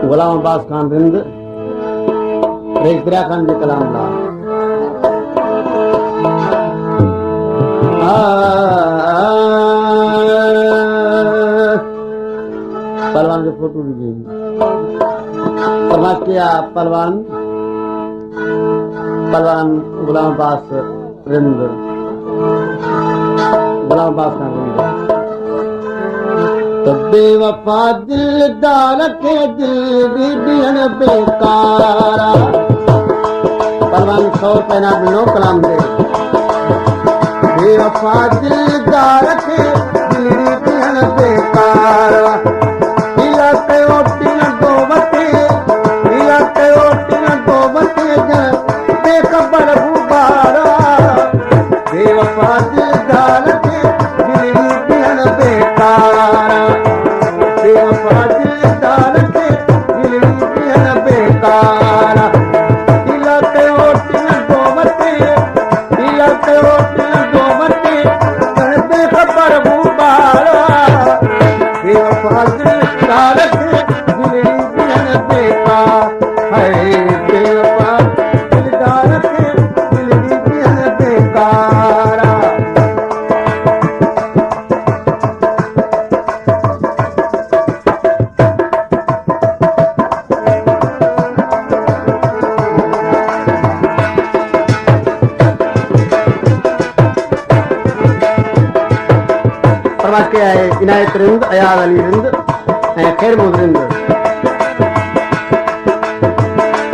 गुलाम अब्बास खान रिंद रेख दरिया खान जे कलाम ला पहलवान के फोटो भी प्रवास किया पहलवान गुलाम अब्बास रिंद गुलाम अब्बास खान रिंद तो बेवफा दिलदार के दिल भी बिन बेकारा पहलवान 100 रुपये ना बिनो कलाम दे बेवफा दिलदार के दिल भी बिन बेकारा इलाके ओटी न दो बते बेखबर गुबारा बेवफा दिलदार के दिल भी बिन बेकारा बेवफा दिलदार के दिल भी बिन बेकारा इलाके ओटी न दो बते बेखबर गुबारा बेवफा दिलदार के दिल भी बिन बेकारा है बेवफा दिलदार के दिल भी बिन बेकारा प्रवास के आए इनायत रिंद अयाद अली रिंद खैर मोहम्मद रिंद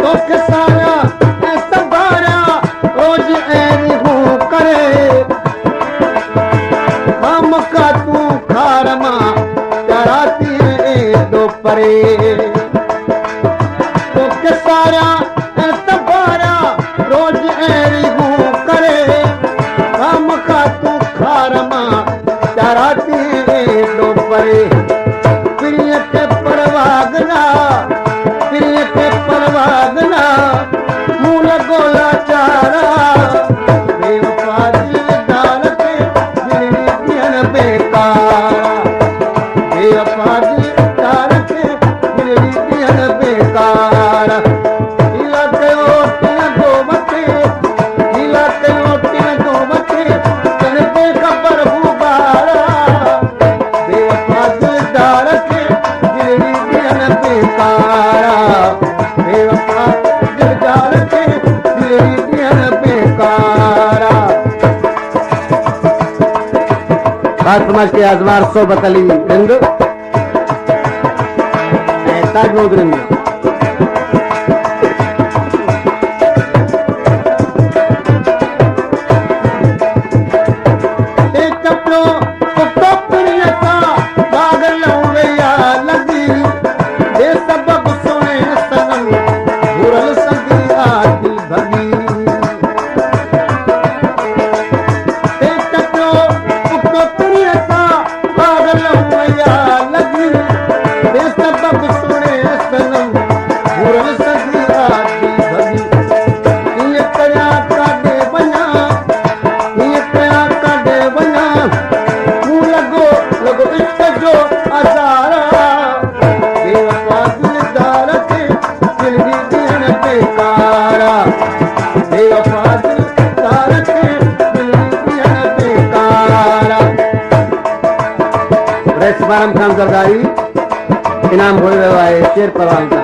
तो किसाया ऐसा बारा रोज ऐनी हूँ करे हम का तू खारमा चराती है दो परे तो किसाया ऐसा बारा रोज ऐनी हूँ करे हम का तू खारमा चराती दो परे प्रिय के परवागना मूल गोला चारा बेवफा दिलदार के दिल भी बिन बेकारा बेवफा दिलदार के दिल भी बिन बेकारा इलाके ओटी न दो बते तन बेखबर गुबारा बेवफा दिलदार के दिल भी बिन बेकारा बेवफा दिलदार के दिल भी बिन बेकारा बात समाज के आजमार सोबत अली रिंद ताज मोहम्मद रिंद शुभारंभ खान सरदारी इनाम हो रहा है शेर परवान का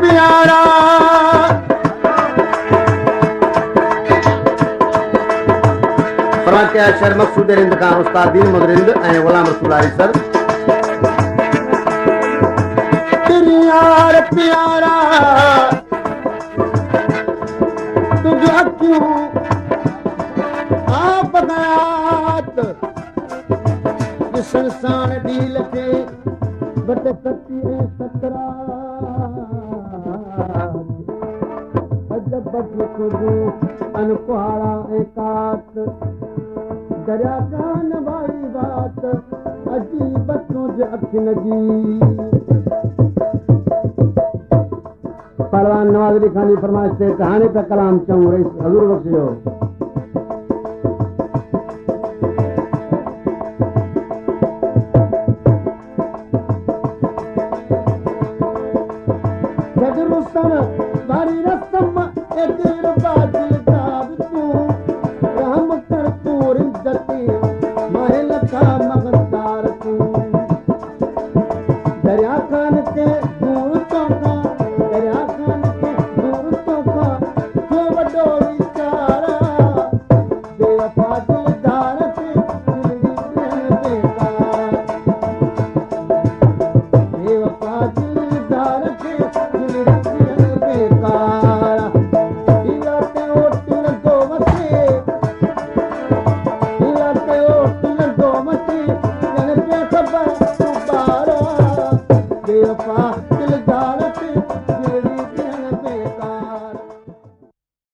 प्यारा परवान के शेर मकसूद रिंद खान उस्ताद दीन मोहम्मद रिंद गुलाम रसूल आरी सर यार प्यारा तुझ क्यों आप गयात संसान डील के बट सती सकरा अजब खुदू अनपहाड़ा एकात दरिया कान वाली बात अजीब तुझ अखिन जी पहलवान नवाज अली खान जी फरमाइश थे कहानी पे कलाम चऊं रईस हजूर बख्श जो रुस्तम वारी रस्म एतिर बादल दाब तू राम कर पूर इज्जती महल का मगदार तू दरिया खान के दूर चौका दरिया खान के दूर चौका जो बड़ो विचारा बेवफा दिलदार से बेकार बेवफा दिलदार से बेवफा दिलदार से